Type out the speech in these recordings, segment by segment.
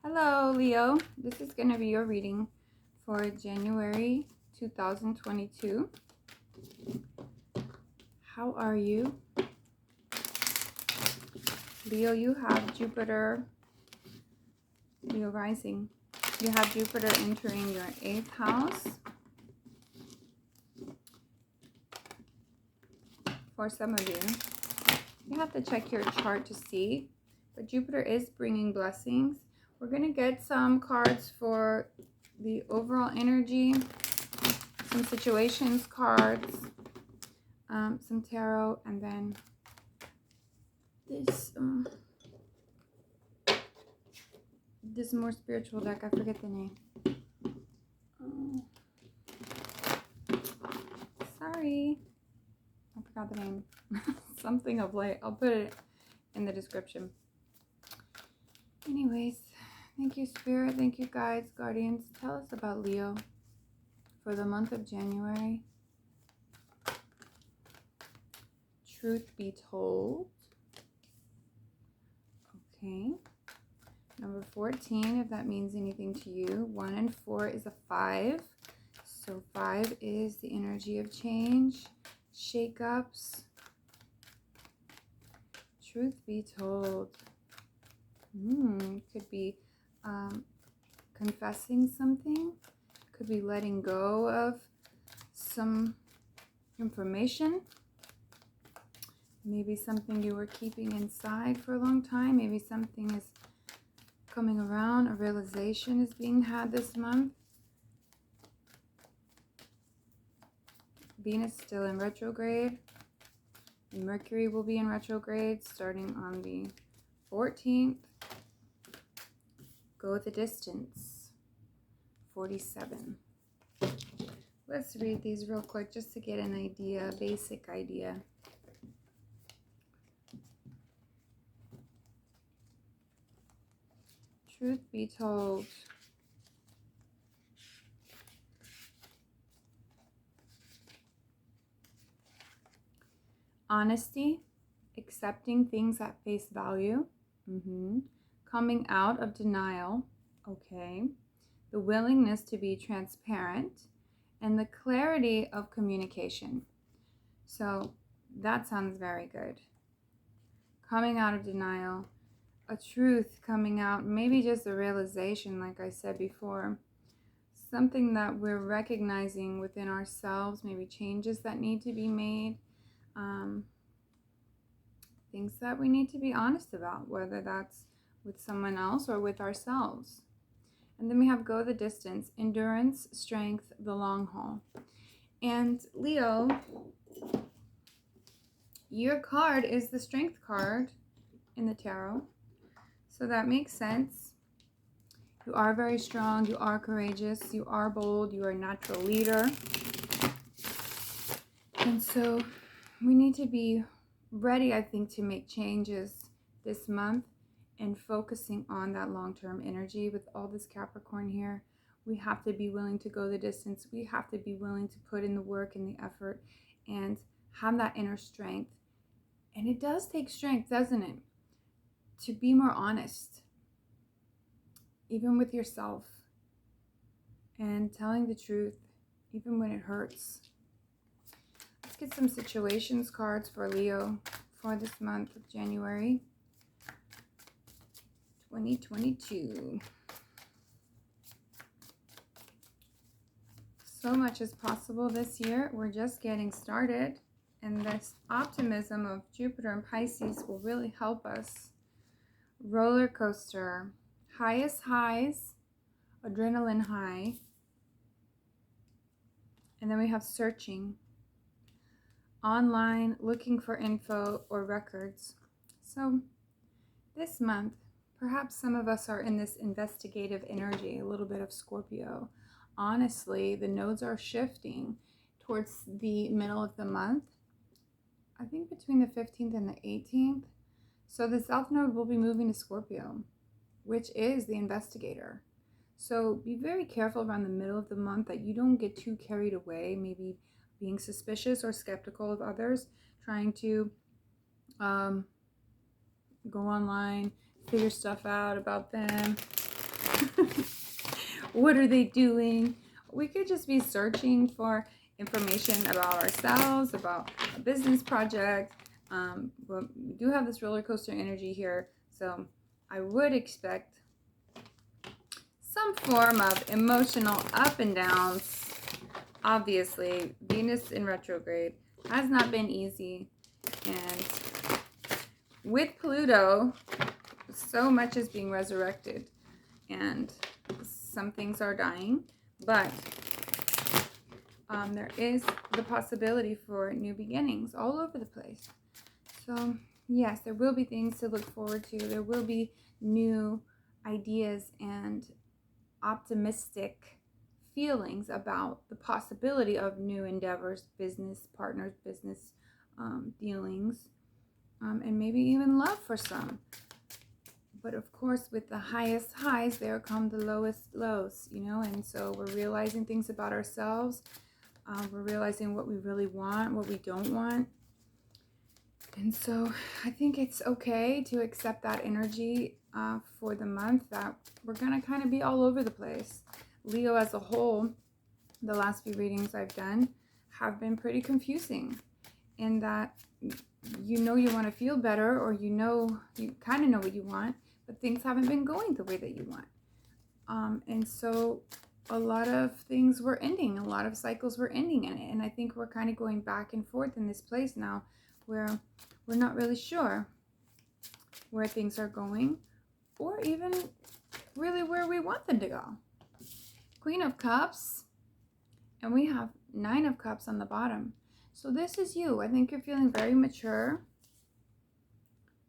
Hello, Leo. This is going to be your reading for January 2022. How are you? Leo, you have Jupiter, Leo rising. You have Jupiter entering your 8th house. For some of you have to check your chart to see, but Jupiter is bringing blessings. We're going to get some cards for the overall energy, some situations cards, some tarot, and then this more spiritual deck. I forget the name. Sorry, I forgot the name. Something of light. I'll put it in the description. Anyways, thank you, Spirit. Thank you, guides, guardians. Tell us about Leo for the month of January. Truth be told. Okay. Number 14, if that means anything to you. 1 and 4 is a 5. So 5 is the energy of change, shakeups. Truth be told. Could be confessing something. Could be letting go of some information. Maybe something you were keeping inside for a long time. Maybe something is coming around. A realization is being had this month. Venus still in retrograde. And Mercury will be in retrograde starting on the 14th. Go the distance. 47. Let's read these real quick just to get an idea, a basic idea. Truth be told. Honesty, accepting things at face value, coming out of denial, okay, the willingness to be transparent, and the clarity of communication. So that sounds very good. Coming out of denial, a truth coming out, maybe just a realization, like I said before, something that we're recognizing within ourselves, maybe changes that need to be made. Things that we need to be honest about, whether that's with someone else or with ourselves. And then we have go the distance, endurance, strength, the long haul. And Leo, your card is the strength card in the tarot. So that makes sense. You are very strong, you are courageous, you are bold, you are a natural leader. And so we need to be ready, I think, to make changes this month and focusing on that long-term energy with all this Capricorn here. We have to be willing to go the distance. We have to be willing to put in the work and the effort and have that inner strength. And it does take strength, doesn't it? To be more honest, even with yourself, and telling the truth, even when it hurts. Let's get some situations cards for Leo for this month of January 2022. So much is possible this year. We're just getting started, and this optimism of Jupiter and Pisces will really help us. Roller coaster, highest highs, adrenaline high, and then we have searching. Online, looking for info or records. So this month, perhaps some of us are in this investigative energy, a little bit of Scorpio. Honestly, the nodes are shifting towards the middle of the month. I think between the 15th and the 18th. So the South Node will be moving to Scorpio, which is the investigator. So be very careful around the middle of the month that you don't get too carried away, maybe being suspicious or skeptical of others, trying to go online, figure stuff out about them, What are they doing? We could just be searching for information about ourselves, about a business project. But we do have this roller coaster energy here, so I would expect some form of emotional up and downs. Obviously, Venus in retrograde has not been easy, and with Pluto, so much is being resurrected, and some things are dying, but there is the possibility for new beginnings all over the place. So yes, there will be things to look forward to. There will be new ideas and optimistic feelings about the possibility of new endeavors, business partners, business dealings, and maybe even love for some. But of course, with the highest highs, there come the lowest lows, and so we're realizing things about ourselves. We're realizing what we really want, what we don't want. And so I think it's okay to accept that energy for the month, that we're going to kind of be all over the place. Leo as a whole, the last few readings I've done have been pretty confusing, in that you want to feel better, or you kind of know what you want, but things haven't been going the way that you want. And so a lot of things were ending, a lot of cycles were ending in it. And I think we're kind of going back and forth in this place now, where we're not really sure where things are going, or even really where we want them to go. Queen of Cups, and we have Nine of Cups on the bottom. So this is you. I think you're feeling very mature.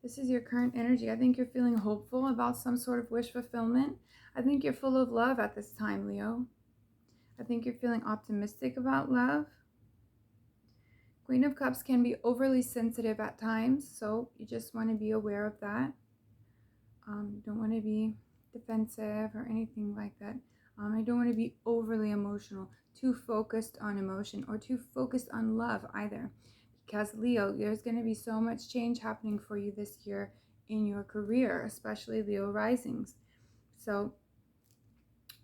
This is your current energy. I think you're feeling hopeful about some sort of wish fulfillment. I think you're full of love at this time, Leo. I think you're feeling optimistic about love. Queen of Cups can be overly sensitive at times, so you just want to be aware of that. You don't want to be defensive or anything like that. I don't want to be overly emotional, too focused on emotion, or too focused on love either. Because Leo, there's going to be so much change happening for you this year in your career, especially Leo risings. So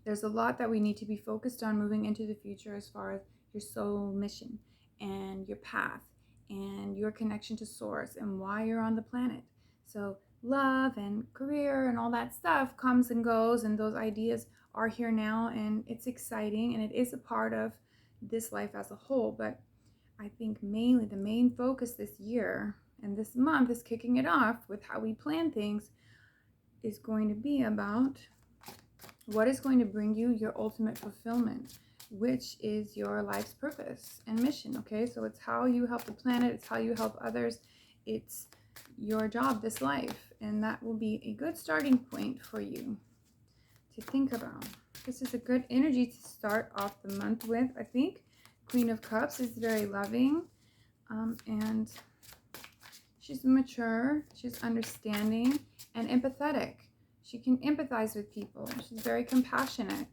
there's a lot that we need to be focused on moving into the future, as far as your soul mission and your path and your connection to source and why you're on the planet. So love and career and all that stuff comes and goes, and those ideas are here now, and it's exciting, and it is a part of this life as a whole. But I think mainly the main focus this year and this month is kicking it off with how we plan things, is going to be about what is going to bring you your ultimate fulfillment, which is your life's purpose and mission. Okay, so it's how you help the planet, it's how you help others, it's your job, this life, and that will be a good starting point for you to think about. This is a good energy to start off the month with, I think. Queen of Cups is very loving, and she's mature, she's understanding and empathetic. She can empathize with people. She's very compassionate.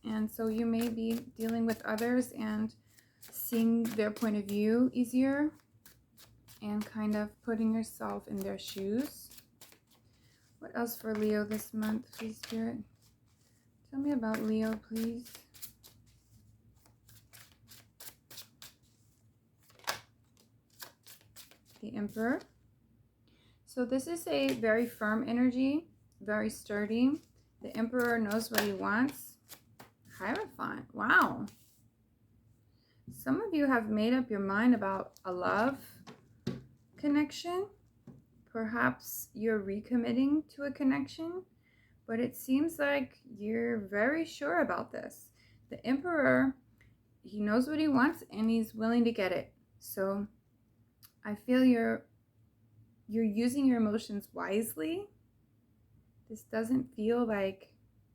And so you may be dealing with others and seeing their point of view easier, and kind of putting yourself in their shoes. What else for Leo this month, please, Spirit? Tell me about Leo, please. The Emperor. So this is a very firm energy, very sturdy. The Emperor knows what he wants. Hierophant. Wow. Some of you have made up your mind about a love connection. Perhaps you're recommitting to a connection, but it seems like you're very sure about this. The Emperor, he knows what he wants, and he's willing to get it. So I feel you're using your emotions wisely. This doesn't feel like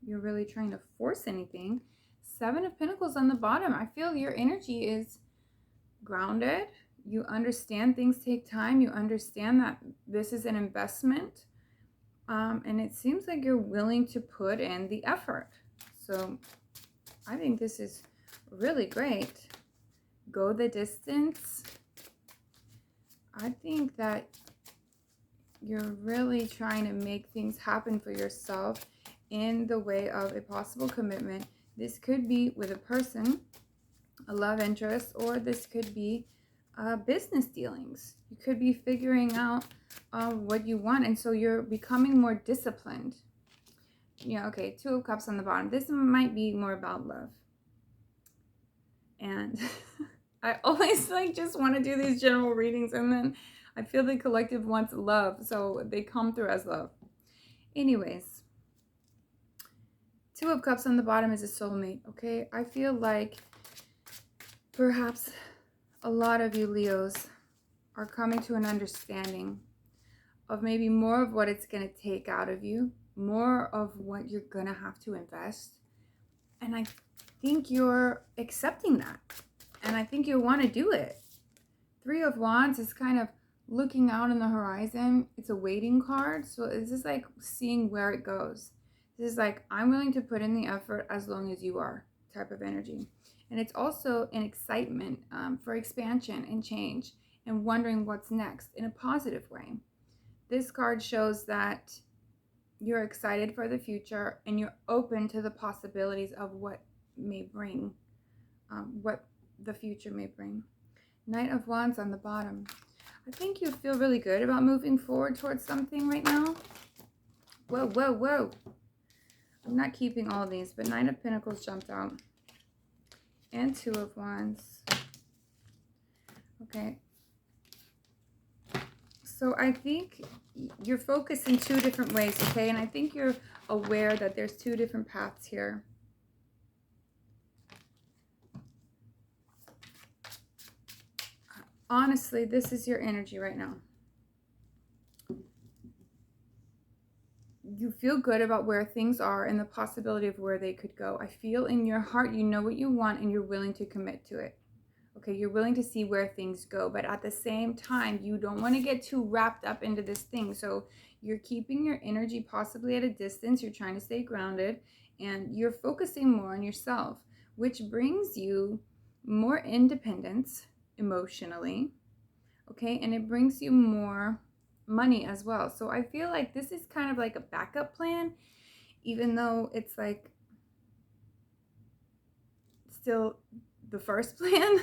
you're really trying to force anything. Seven of Pentacles on the bottom. I feel your energy is grounded. You understand things take time. You understand that this is an investment. And it seems like you're willing to put in the effort. So I think this is really great. Go the distance. I think that you're really trying to make things happen for yourself, in the way of a possible commitment. This could be with a person, a love interest, or this could be business dealings. You could be figuring out what you want, and so you're becoming more disciplined. Yeah, okay, Two of Cups on the bottom. This might be more about love. And I always just want to do these general readings, and then I feel the collective wants love, so they come through as love. Anyways, Two of Cups on the bottom is a soulmate, okay? I feel like perhaps a lot of you Leos are coming to an understanding of maybe more of what it's going to take out of you, more of what you're going to have to invest. And I think you're accepting that. And I think you want to do it. Three of Wands is kind of looking out on the horizon. It's a waiting card. So this is like seeing where it goes. This is like, I'm willing to put in the effort as long as you are type of energy. And it's also an excitement for expansion and change and wondering what's next in a positive way. This card shows that you're excited for the future and you're open to the possibilities of what may bring, what the future may bring. Knight of Wands on the bottom. I think you feel really good about moving forward towards something right now. Whoa, whoa, whoa. I'm not keeping all these, but Nine of Pentacles jumped out. And Two of Wands. Okay. So I think you're focused in two different ways, okay? And I think you're aware that there's two different paths here. Honestly, this is your energy right now. You feel good about where things are and the possibility of where they could go. I feel in your heart you know what you want and you're willing to commit to it. Okay, you're willing to see where things go, but at the same time, you don't want to get too wrapped up into this thing. So you're keeping your energy possibly at a distance. You're trying to stay grounded and you're focusing more on yourself, which brings you more independence emotionally. Okay, and it brings you more money as well. So I feel like this is kind of like a backup plan, even though it's like still the first plan.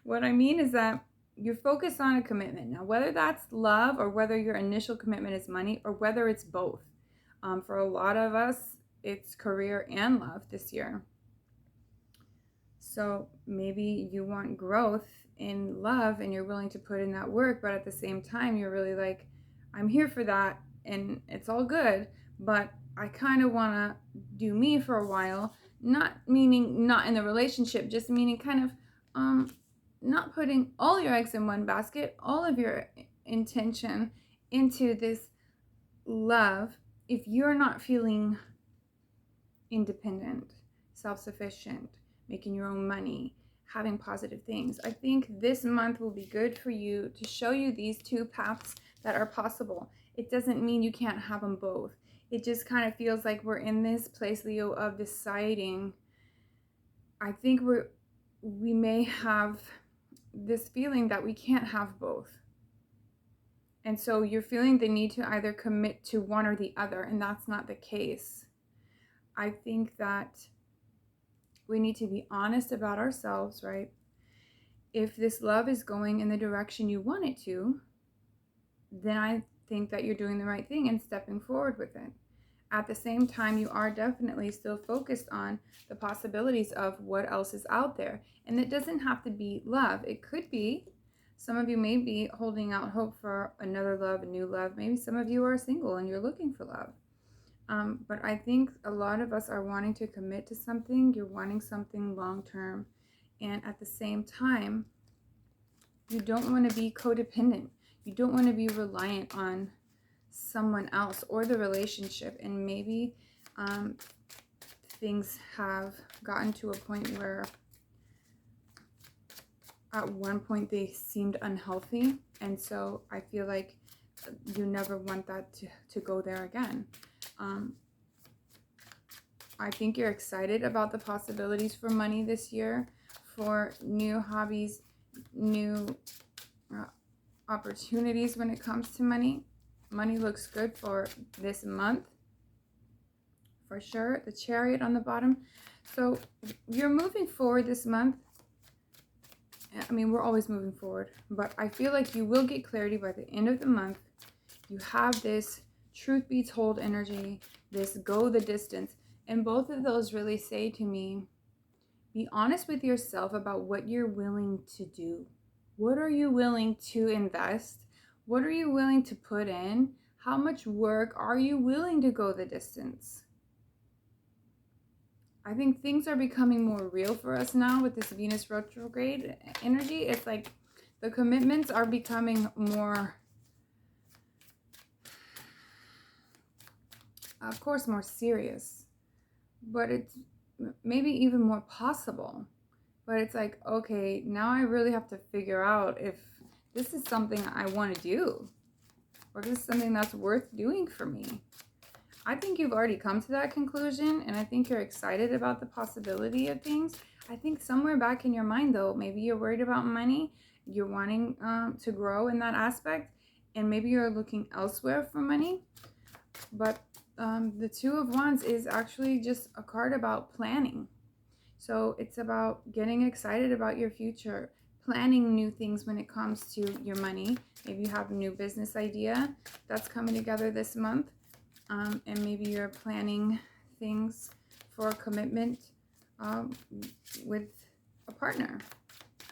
What I mean is that you're focused on a commitment. Now, whether that's love or whether your initial commitment is money or whether it's both. For a lot of us, it's career and love this year. So maybe you want growth in love and you're willing to put in that work, but at the same time, you're really like, I'm here for that and it's all good, but I kind of want to do me for a while. Not meaning not in the relationship, just meaning kind of not putting all your eggs in one basket, all of your intention into this love if you're not feeling independent, self-sufficient, making your own money, having positive things. I think this month will be good for you to show you these two paths that are possible. It doesn't mean you can't have them both. It just kind of feels like we're in this place, Leo, of deciding. I think we may have this feeling that we can't have both. And so you're feeling the need to either commit to one or the other, and that's not the case. I think that we need to be honest about ourselves, right? If this love is going in the direction you want it to, then I think that you're doing the right thing and stepping forward with it. At the same time, you are definitely still focused on the possibilities of what else is out there. And it doesn't have to be love. It could be, some of you may be holding out hope for another love, a new love. Maybe some of you are single and you're looking for love. But I think a lot of us are wanting to commit to something. You're wanting something long-term. And at the same time, you don't want to be codependent. You don't want to be reliant on someone else or the relationship. And maybe things have gotten to a point where at one point they seemed unhealthy. And so I feel like you never want that to go there again. I think you're excited about the possibilities for money this year, for new hobbies, new opportunities when it comes to money. Money looks good for this month. for sure. The Chariot on the bottom. So you're moving forward this month. I mean, we're always moving forward, but I feel like you will get clarity by the end of the month. You have this truth be told energy, this go the distance. And both of those really say to me, be honest with yourself about what you're willing to do. What are you willing to invest? What are you willing to put in? How much work are you willing to go the distance? I think things are becoming more real for us now with this Venus retrograde energy. It's like the commitments are becoming more, of course, more serious, but it's maybe even more possible. But it's like, okay, now I really have to figure out if this is something I want to do, or if this is something that's worth doing for me. I think you've already come to that conclusion, and I think you're excited about the possibility of things. I think somewhere back in your mind, though, maybe you're worried about money, you're wanting to grow in that aspect, and maybe you're looking elsewhere for money. But the Two of Wands is actually just a card about planning. So it's about getting excited about your future, planning new things when it comes to your money. Maybe you have a new business idea that's coming together this month. And maybe you're planning things for a commitment with a partner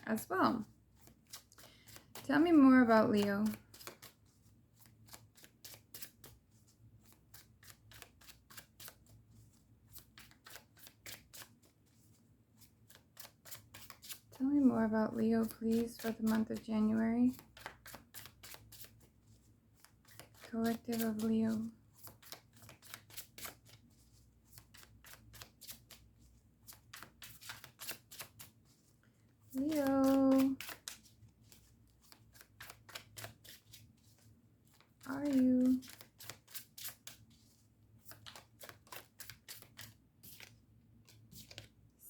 as well. Tell me more about Leo. Tell me more about Leo, please, for the month of January. Collective of Leo. Leo, are you?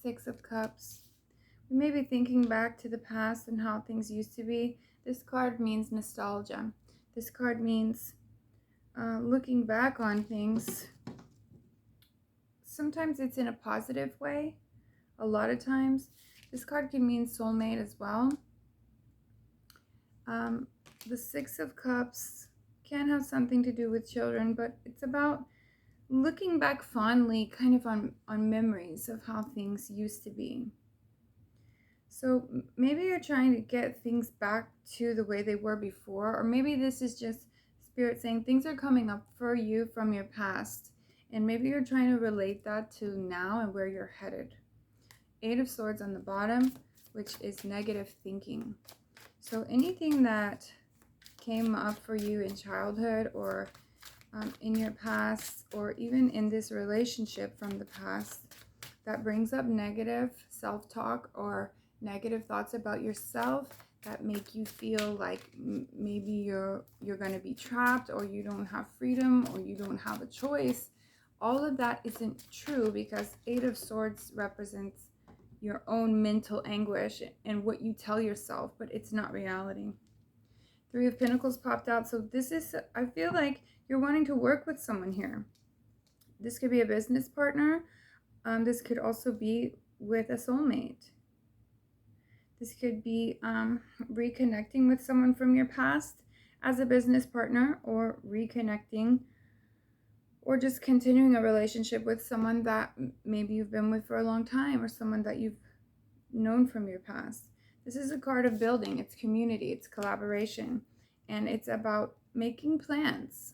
Six of Cups. We may be thinking back to the past and how things used to be. This card means nostalgia. This card means looking back on things. Sometimes it's in a positive way. A lot of times. This card can mean soulmate as well. The Six of Cups can have something to do with children, but it's about looking back fondly kind of on memories of how things used to be. So maybe you're trying to get things back to the way they were before, or maybe this is just Spirit saying things are coming up for you from your past, and maybe you're trying to relate that to now and where you're headed. Eight of Swords on the bottom, which is negative thinking. So anything that came up for you in childhood or in your past, or even in this relationship from the past, that brings up negative self-talk or negative thoughts about yourself that make you feel like maybe you're going to be trapped, or you don't have freedom, or you don't have a choice. All of that isn't true, because Eight of Swords represents your own mental anguish and what you tell yourself, but it's not reality. Three of Pentacles popped out. So this is, I feel like you're wanting to work with someone here. This could be a business partner. This could also be with a soulmate. This could be reconnecting with someone from your past as a business partner, or reconnecting, or just continuing a relationship with someone that maybe you've been with for a long time, or someone that you've known from your past. This is a card of building. It's community, it's collaboration, and it's about making plans.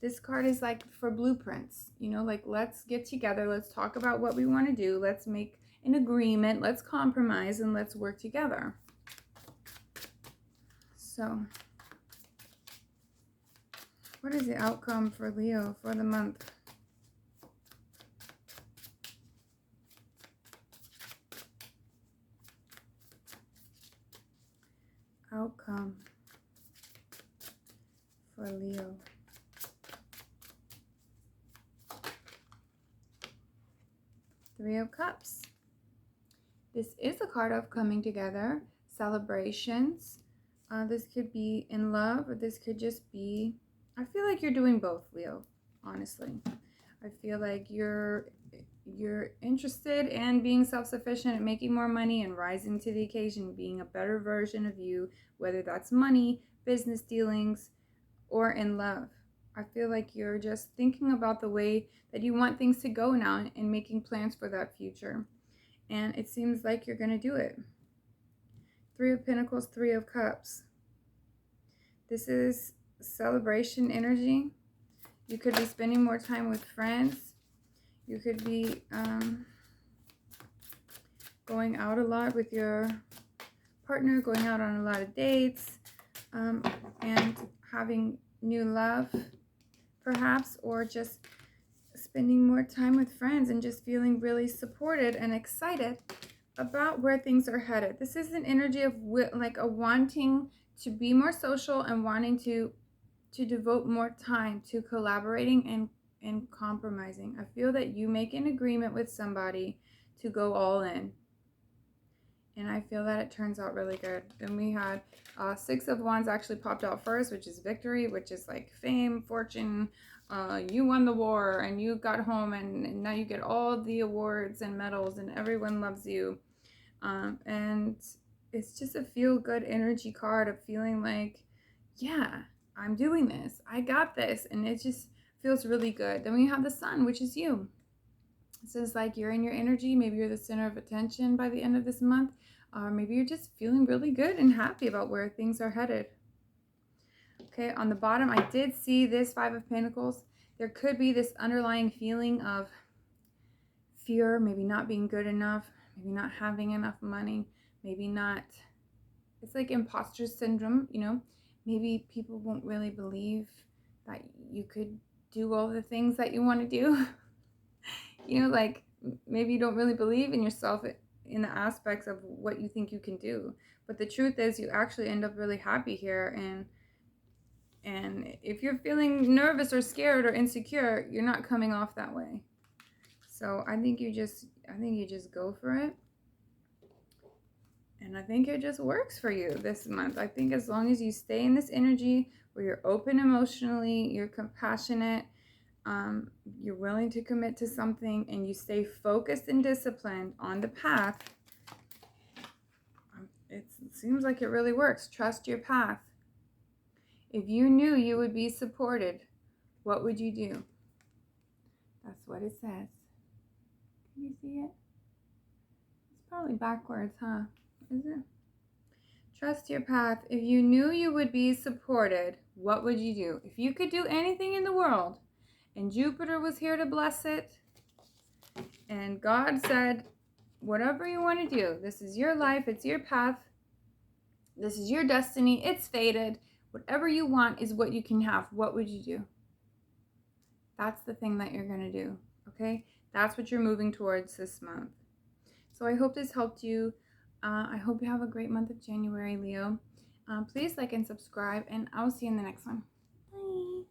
This card is like for blueprints, you know, like let's get together, let's talk about what we want to do, let's make an agreement, let's compromise, and let's work together. So what is the outcome for Leo for the month? Outcome for Leo. Three of Cups. This is a card of coming together, celebrations. This could be in love, or this could just be, I feel like you're doing both, Leo, honestly. I feel like you're interested in being self-sufficient and making more money and rising to the occasion, being a better version of you, whether that's money, business dealings, or in love. I feel like you're just thinking about the way that you want things to go now and making plans for that future. And it seems like you're going to do it. Three of Pentacles, Three of Cups. This is celebration energy. You could be spending more time with friends. You could be going out a lot with your partner, going out on a lot of dates, and having new love, perhaps, or just spending more time with friends and just feeling really supported and excited about where things are headed. This is an energy of like a wanting to be more social and wanting to devote more time to collaborating and compromising. I feel that you make an agreement with somebody to go all in. And I feel that it turns out really good. And we had Six of Wands actually popped out first, which is victory, which is like fame, fortune. You won the war and you got home and now you get all the awards and medals and everyone loves you. And it's just a feel-good energy card of feeling like, yeah, I'm doing this. I got this. And it just feels really good. Then we have the Sun, which is you. This is like you're in your energy. Maybe you're the center of attention by the end of this month. Or maybe you're just feeling really good and happy about where things are headed. Okay, on the bottom, I did see this Five of Pentacles. There could be this underlying feeling of fear, maybe not being good enough, maybe not having enough money, maybe not. It's like imposter syndrome, you know. Maybe people won't really believe that you could do all the things that you want to do. You know, like maybe you don't really believe in yourself in the aspects of what you think you can do. But the truth is you actually end up really happy here. And if you're feeling nervous or scared or insecure, you're not coming off that way. So I think you just go for it. And I think it just works for you this month. I think as long as you stay in this energy where you're open emotionally, you're compassionate, you're willing to commit to something, and you stay focused and disciplined on the path, it seems like it really works. Trust your path. If you knew you would be supported, what would you do? That's what it says. Can you see it? It's probably backwards, huh? Is it? Trust your path. If you knew you would be supported, what would you do? If you could do anything in the world, and Jupiter was here to bless it, and God said, whatever you want to do, this is your life, it's your path, this is your destiny, it's fated, whatever you want is what you can have, what would you do? That's the thing that you're going to do, okay? That's what you're moving towards this month. So I hope this helped you. I hope you have a great month of January, Leo. Please like and subscribe, and I'll see you in the next one. Bye.